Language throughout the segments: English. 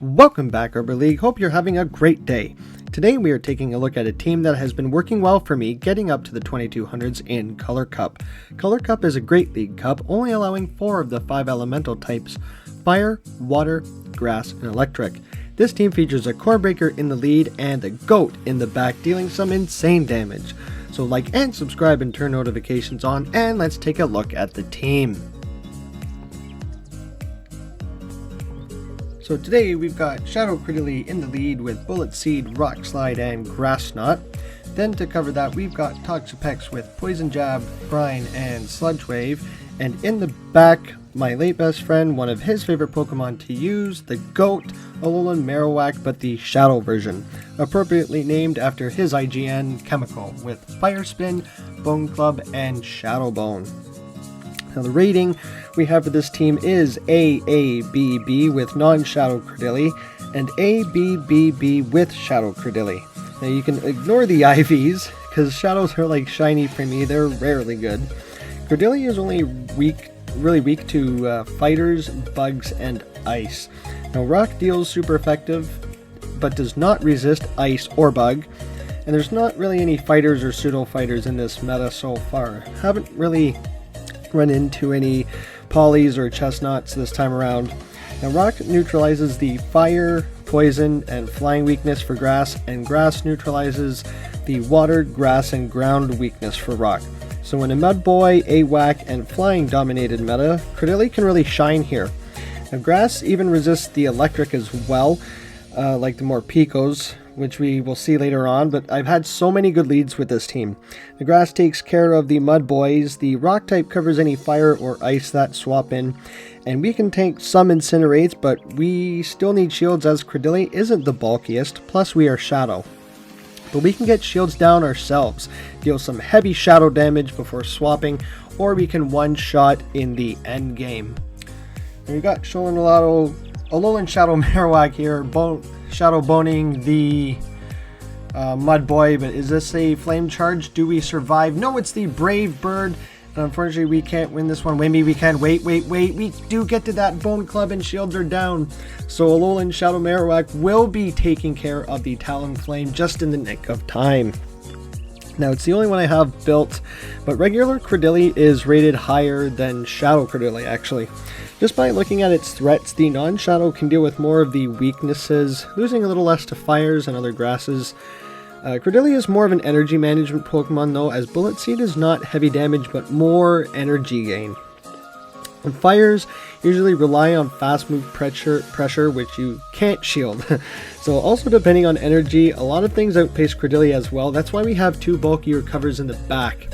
Welcome back, Arbor League. Hope you're having a great day. Today we are taking a look at a team that has been working well for me getting up to the 2200s in Color Cup. Color Cup is a great league cup, only allowing 4 of the 5 elemental types: fire, water, grass, and electric. This team features a core breaker in the lead and a goat in the back, dealing some insane damage. So like and subscribe and turn notifications on, and let's take a look at the team. So today we've got Shadow Cradily in the lead with Bullet Seed, Rock Slide, and Grass Knot. Then to cover that we've got Toxapex with Poison Jab, Brine, and Sludge Wave. And in the back, my late best friend, one of his favorite Pokemon to use, the GOAT, Alolan Marowak, but the Shadow version, appropriately named after his IGN chemical, with Fire Spin, Bone Club, and Shadow Bone. Now the rating we have for this team is AABB with non-Shadow Cradily and ABBB with Shadow Cradily. Now you can ignore the IVs because Shadows are like shiny for me, they're rarely good. Cradily is only really weak to fighters, bugs, and ice. Now Rock deals super effective but does not resist ice or bug. And there's not really any fighters or pseudo fighters in this meta so far. Haven't really run into any polys or chestnuts this time around. Now Rock neutralizes the fire, poison, and flying weakness for grass, and grass neutralizes the water, grass, and ground weakness for rock. So in a Mud Boy, A-wak, and flying dominated meta, Cradily can really shine here. Now grass even resists the electric as well, like the more Picos, which we will see later on, but I've had so many good leads with this team. The grass takes care of the Mud Boys, the rock type covers any fire or ice that swap in, and we can tank some incinerates, but we still need shields as Cradily isn't the bulkiest, plus we are Shadow. But we can get shields down ourselves, deal some heavy shadow damage before swapping, or we can one-shot in the end game. And we've got Alolan Shadow Marowak here, Shadow Boning the Mud Boy, but is this a flame charge? Do we survive? No, it's the Brave Bird. And unfortunately, we can't win this one. Maybe we can. Wait. We do get to that Bone Club and shields are down. So Alolan Shadow Marowak will be taking care of the Talonflame just in the nick of time. Now, it's the only one I have built, but regular Cradily is rated higher than Shadow Cradily, actually. Just by looking at its threats, the non-Shadow can deal with more of the weaknesses, losing a little less to fires and other grasses. Cradily is more of an energy management Pokemon though, as Bullet Seed is not heavy damage but more energy gain. And fires usually rely on fast move pressure, which you can't shield. So also depending on energy, a lot of things outpace Cradily as well. That's why we have 2 bulkier covers in the back.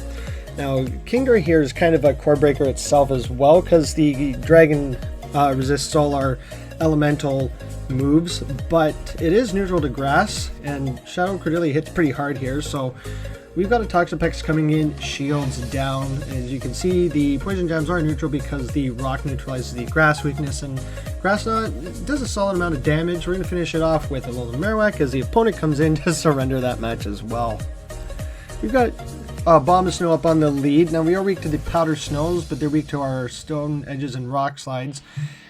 Now Kingdra here is kind of a core breaker itself as well, because the dragon resists all our elemental moves, but it is neutral to grass, and Shadow Cradily hits pretty hard here, so we've got a Toxapex coming in, shields down. As you can see, the poison jabs are neutral because the rock neutralizes the grass weakness, and Grass Knot does a solid amount of damage. We're going to finish it off with Alolan Marowak as the opponent comes in to surrender that match as well. We've got Bomb Snow up on the lead. Now we are weak to the powder snows, but they're weak to our stone edges and rock slides.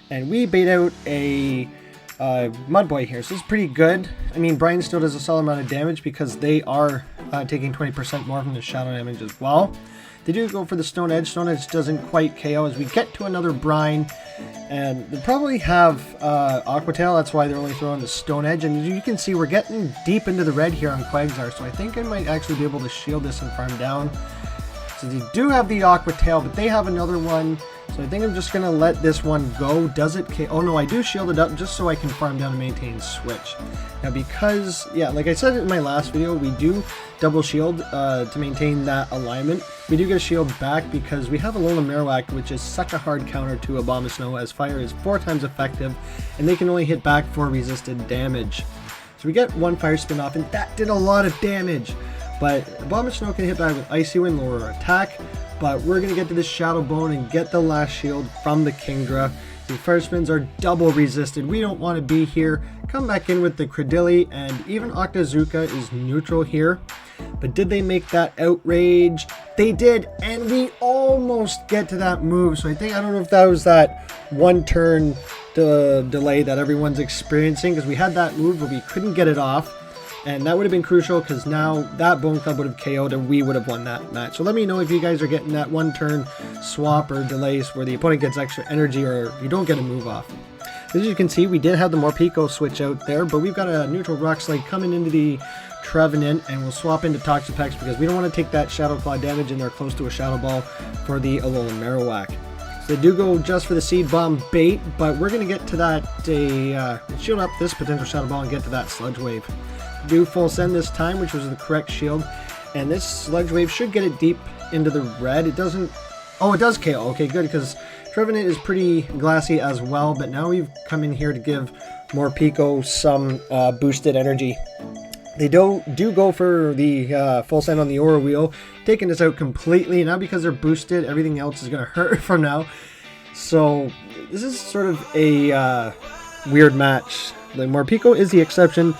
And we bait out a Mud Boy here, so it's pretty good. I mean, Brine still does a solid amount of damage because they are taking 20% more from the shadow damage as well. They do go for the Stone Edge. Stone Edge doesn't quite KO as we get to another Brine. And they probably have Aqua Tail, that's why they're only throwing the Stone Edge. And as you can see, we're getting deep into the red here on Quagsire, so I think I might actually be able to shield this and farm down. So they do have the Aqua Tail, but they have another one. So I think I'm just going to let this one go. Does it KO? Oh no, I do shield it up just so I can farm down and maintain switch. Now because, yeah, like I said in my last video, we do double shield to maintain that alignment. We do get a shield back because we have a Alolan Marowak, which is such a hard counter to a Bomb of Snow, as fire is 4 times effective, and they can only hit back for resisted damage. So we get 1 Fire Spin off, and that did a lot of damage. But Bomb of Snow can hit back with Icy Wind, lower our attack. But we're going to get to this Shadow Bone and get the last shield from the Kingdra. The Fire Spins are double resisted. We don't want to be here. Come back in with the Cradily, and even Octazooka is neutral here. But did they make that outrage? They did, and we almost get to that move. So I don't know if that was that one turn delay that everyone's experiencing, because we had that move but we couldn't get it off. And that would have been crucial, because now that Bone Club would have KO'd and we would have won that match. So let me know if you guys are getting that one turn swap or delays where the opponent gets extra energy or you don't get a move off. As you can see, we did have the Morpeko switch out there, but we've got a neutral Rock Slide coming into the Trevenant, and we'll swap into Toxapex because we don't want to take that Shadow Claw damage, and they're close to a Shadow Ball for the Alolan Marowak. So they do go just for the Seed Bomb bait, but we're going to get to that, shield up this potential Shadow Ball and get to that Sludge Wave. Do full send this time, which was the correct shield, and this Sludge Wave should get it deep into the red. It doesn't, oh, it does KO. Okay, good, because Trevenant is pretty glassy as well, but now we've come in here to give Morpeko some boosted energy. They do go for the full send on the Aura Wheel, taking this out completely. Now because they're boosted, everything else is going to hurt from now. So this is sort of a weird match. The Morpeko is the exception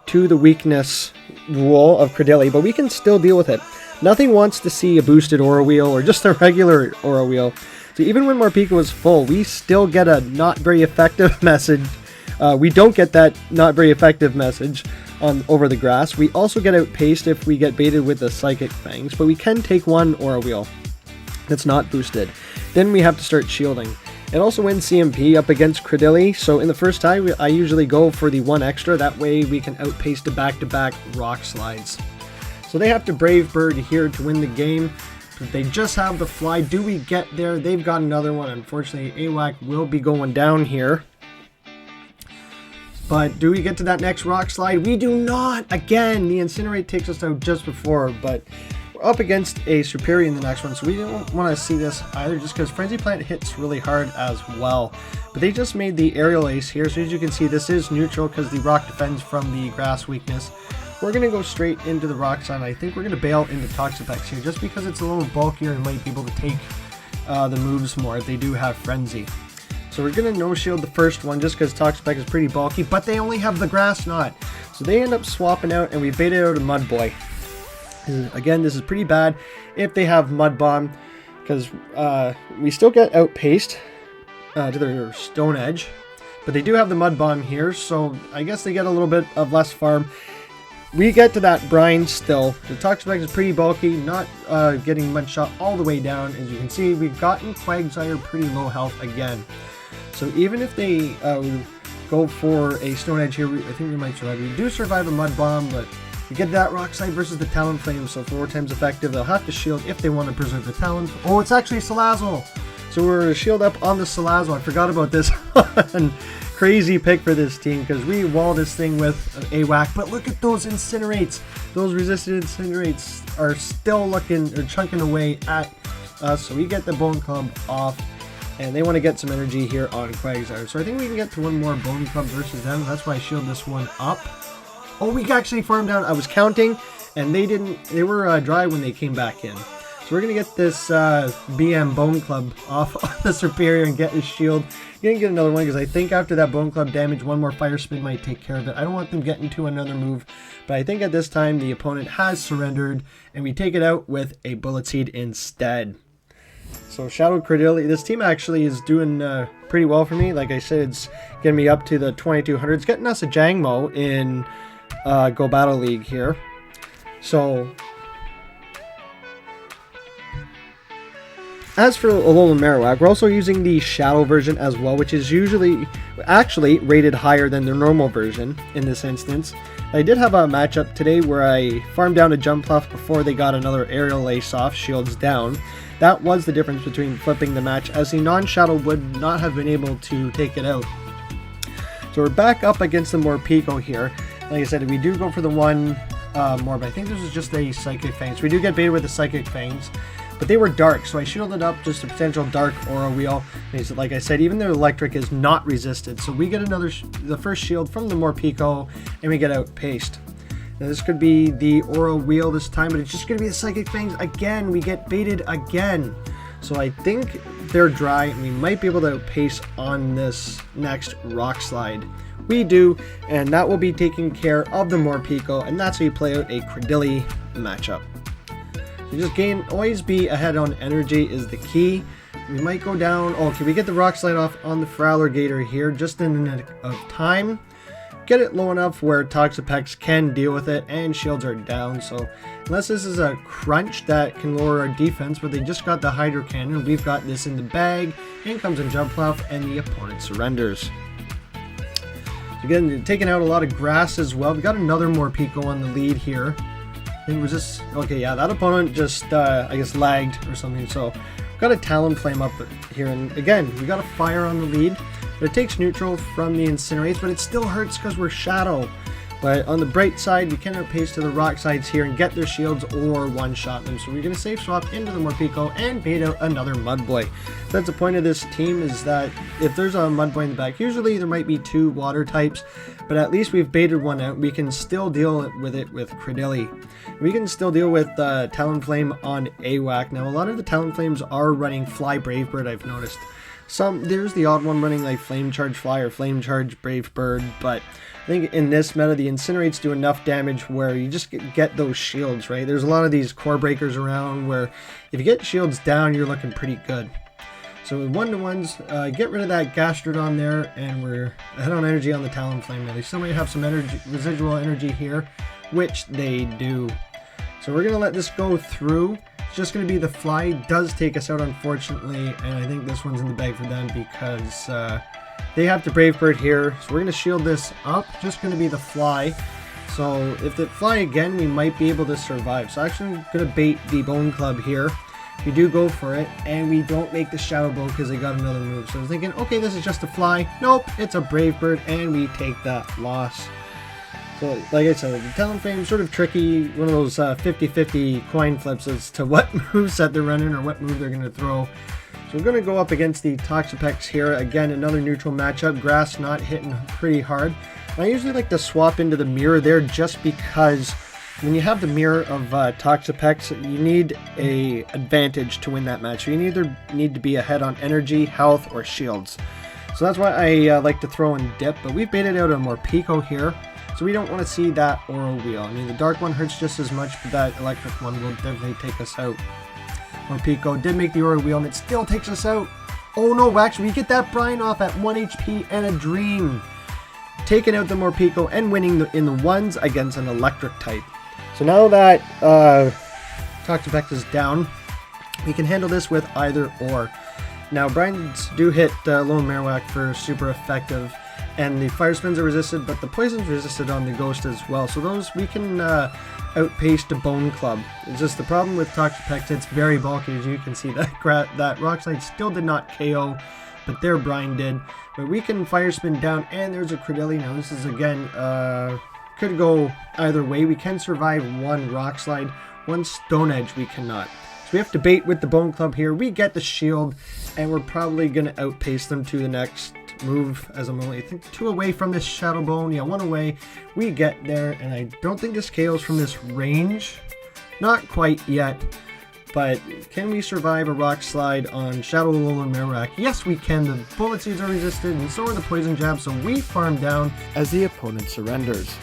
to the weakness rule of Cradily, but we can still deal with it. Nothing wants to see a boosted Aura Wheel or just a regular Aura Wheel. So even when Morpeko is full, we still get a not very effective message. We don't get that not very effective message over the grass. We also get outpaced if we get baited with the Psychic Fangs, but we can take one Aura Wheel that's not boosted. Then we have to start shielding. It also wins CMP up against Cradily, so in the first time I usually go for the one extra, that way we can outpace the back-to-back Rock Slides. So they have to Brave Bird here to win the game, but they just have the Fly. Do we get there? They've got another one. Unfortunately, A-wak will be going down here. But do we get to that next Rock Slide? We do not! Again, the Incinerate takes us out just before, but we're up against a Superior in the next one, so we don't want to see this either, just because Frenzy Plant hits really hard as well. But they just made the Aerial Ace here, so as you can see, this is neutral because the Rock defends from the Grass weakness. We're going to go straight into the Rock Slide. I think we're going to bail into Toxapex here, just because it's a little bulkier and might be able to take the moves more if they do have Frenzy. So we're going to no-shield the first one just because Toxapex is pretty bulky, but they only have the Grass Knot. So they end up swapping out, and we baited out a Mud Boy. Again, this is pretty bad if they have Mud Bomb, because we still get outpaced to their Stone Edge. But they do have the Mud Bomb here, so I guess they get a little bit of less farm. We get to that Brine still. The Toxapex is pretty bulky, not getting Mud Shot all the way down. As you can see, we've gotten Quagsire pretty low health again. So even if they go for a Stone Edge here, I think we might survive. We do survive a Mud Bomb, but we get that Rock Slide versus the Talonflame, so 4 times effective. They'll have to shield if they want to preserve the Talon. Oh, it's actually Salazzle! So we're shield up on the Salazzle. I forgot about this one. Crazy pick for this team, because we wall this thing with an A-wak, but look at those Incinerates. Those resisted Incinerates are still looking, or chunking away at us, so we get the Bone Club off. And they want to get some energy here on Quagsire. So I think we can get to one more Bone Club versus them. That's why I shield this one up. Oh, we actually farmed down. I was counting, and they didn't. They were dry when they came back in. So we're going to get this BM Bone Club off the Superior and get his shield. You're going to get another one, because I think after that Bone Club damage, one more Fire Spin might take care of it. I don't want them getting to another move. But I think at this time, the opponent has surrendered, and we take it out with a Bullet Seed instead. So Shadow Cradily, this team actually is doing pretty well for me. Like I said, it's getting me up to the 2200. It's getting us a Jangmo in Go Battle League here. So as for Alolan Marowak, we're also using the Shadow version as well, which is usually actually rated higher than the normal version in this instance. I did have a matchup today where I farmed down a Jumpluff before they got another Aerial Ace off, shields down. That was the difference between flipping the match, as the non-Shadow would not have been able to take it out. So we're back up against the Morpeko here. Like I said, we do go for the one more, but I think this is just a Psychic Fangs. We do get baited with the Psychic Fangs, but they were dark, so I shielded up just a potential dark Aura Wheel. And like I said, even their Electric is not resisted, so we get the first shield from the Morpeko, and we get outpaced. Now this could be the Aura Wheel this time, but it's just going to be the Psychic Fangs again. We get baited again. So I think they're dry, and we might be able to outpace on this next Rock Slide We do, and that will be taking care of the Morpeko, and that's how you play out a Cradily matchup. So just always be ahead on energy is the key. We might go down. Okay, we get the Rock Slide off on the Frowler here just in a minute of time. Get it low enough where Toxapex can deal with it and shields are down. So unless this is a crunch that can lower our defense, but they just got the Hydro Cannon, we've got this in the bag. In comes a Jump Fluff and the opponent surrenders. So again, taking out a lot of grass as well. We got another Morpeko on the lead here. I think it was just, okay, yeah, that opponent just, I guess, lagged or something. So got a Talonflame up here, and again, we got a Fire on the lead. But it takes neutral from the Incinerates, but it still hurts because we're Shadow. But on the bright side, we can outpace to the Rock Sides here and get their shields or one-shot them. So we're going to safe swap into the Morpeko and bait out another Mudboy. That's the point of this team, is that if there's a Mudboy in the back, usually there might be 2 water types, but at least we've baited one out. We can still deal with it with Cradily. We can still deal with Talonflame on A-wak. Now, a lot of the Talonflames are running Fly Brave Bird, I've noticed. There's the odd one running like Flame Charge Fly or Flame Charge Brave Bird, but I think in this meta the Incinerates do enough damage where you just get those shields, right? There's a lot of these core breakers around where if you get shields down, you're looking pretty good. So with 1-to-1s, get rid of that Gastrodon there, and we're ahead on energy on the Talonflame. Now they still might have some residual energy here, which they do. So we're going to let this go through. It's just going to be the Fly. Does take us out, unfortunately, and I think this one's in the bag for them because they have to Brave Bird here. So we're going to shield this up. Just going to be the Fly. So if they fly again, we might be able to survive. So actually I'm going to bait the Bone Club here. We do go for it, and we don't make the Shadow Bow because they got another move. So I was thinking, okay, this is just a Fly. Nope, it's a Brave Bird, and we take that loss. So, like I said, the Talonflame sort of tricky, one of those 50-50 coin flips as to what moveset they're running or what move they're going to throw. So we're going to go up against the Toxapex here. Again, another neutral matchup. Grass not hitting pretty hard. I usually like to swap into the mirror there just because when you have the mirror of Toxapex, you need a advantage to win that match. So you either need to be ahead on energy, health, or shields. So that's why I like to throw and dip, but we've baited out a Morpeko here. So we don't want to see that Aura Wheel. I mean, the dark one hurts just as much, but that electric one will definitely take us out. Morpeko did make the Aura Wheel, and it still takes us out. Oh no, actually, we get that Brine off at 1 HP and a Dream. Taking out the Morpeko and winning in the ones against an electric type. So now that Toxapex is down, we can handle this with either or. Now, Brines do hit Alolan Marowak for super effective, and the Fire Spins are resisted, but the Poison's resisted on the Ghost as well. So those we can outpace the Bone Club. It's just the problem with Toxapex, it's very bulky, as you can see. That Rock Slide still did not KO, but their Brine did. But we can Fire Spin down, and there's a Cradily. Now this is, again, could go either way. We can survive one Rock Slide, one Stone Edge we cannot. So we have to bait with the Bone Club here. We get the shield, and we're probably going to outpace them to the next move, as I'm only, I think, 2 away from this Shadow Bone. Yeah, 1 away. We get there, and I don't think this KOs from this range. Not quite yet. But can we survive a Rock Slide on Shadow Alolan Marowak? Yes, we can. The Bullet Seeds are resisted, and so are the Poison Jabs, so we farm down as the opponent surrenders.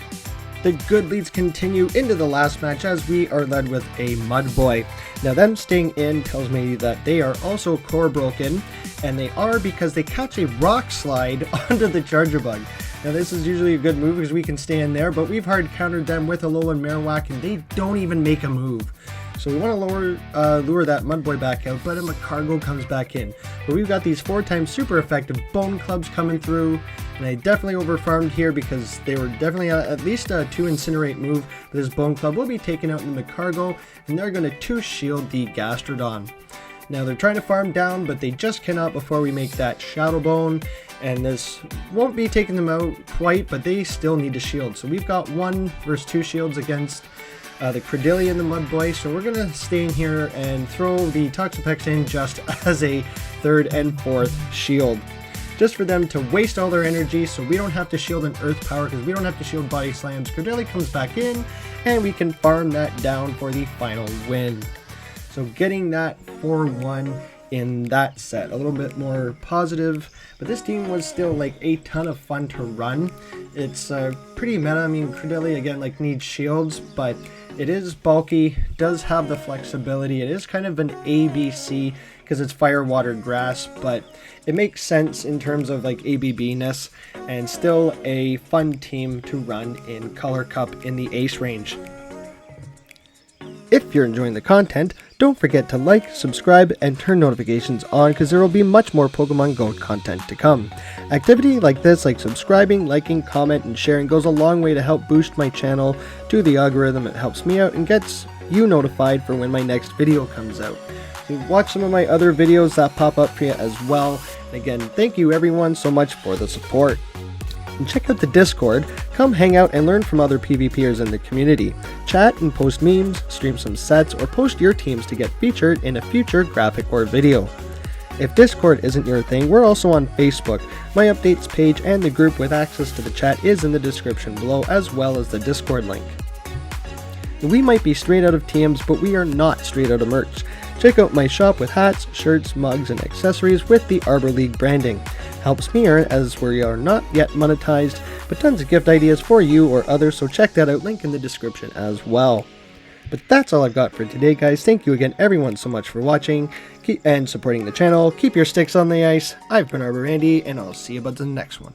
The good leads continue into the last match as we are led with a Mudboy. Now, them staying in tells me that they are also core broken, and they are because they catch a Rock Slide onto the Charger Bug. Now, this is usually a good move because we can stay in there, but we've hard countered them with Alolan Marowak, and they don't even make a move. So we want to lure that Mudboy back out, but a Magcargo comes back in. But we've got these 4x super effective Bone Clubs coming through, and I definitely overfarmed here because they were definitely at least a 2 Incinerate move. This Bone Club will be taken out in the Magcargo, and they're going to 2-shield the Gastrodon. Now they're trying to farm down, but they just cannot before we make that Shadow Bone, and this won't be taking them out quite, but they still need to shield. So we've got 1 versus 2 shields against the Cradily and the Mudboy, so we're going to stay in here and throw the Toxapex in just as a 3rd and 4th shield. Just for them to waste all their energy so we don't have to shield an Earth Power because we don't have to shield Body Slams. Cradily comes back in and we can farm that down for the final win. So getting that 4-1 in that set. A little bit more positive, but this team was still like a ton of fun to run. It's pretty meta. I mean, Cradily again like needs shields, but it is bulky, does have the flexibility. It is kind of an ABC because it's fire, water, grass, but it makes sense in terms of like ABB-ness, and still a fun team to run in Color Cup in the Ace range. If you're enjoying the content, don't forget to like, subscribe, and turn notifications on because there will be much more Pokemon Go content to come. Activity like this, like subscribing, liking, comment, and sharing, goes a long way to help boost my channel to the algorithm. It helps me out and gets you notified for when my next video comes out. You can watch some of my other videos that pop up for you as well. And again, thank you everyone so much for the support. And check out the Discord, come hang out and learn from other PvPers in the community. Chat and post memes, stream some sets, or post your teams to get featured in a future graphic or video. If Discord isn't your thing, we're also on Facebook. My updates page and the group with access to the chat is in the description below, as well as the Discord link. We might be straight out of TMs, but we are not straight out of merch. Check out my shop with hats, shirts, mugs, and accessories with the Arbor League branding. Helps me earn as we are not yet monetized, but tons of gift ideas for you or others, so check that out, link in the description as well. But that's all I've got for today, guys. Thank you again everyone so much for watching and supporting the channel. Keep your sticks on the ice. I've been ArborAndy, and I'll see you about the next one.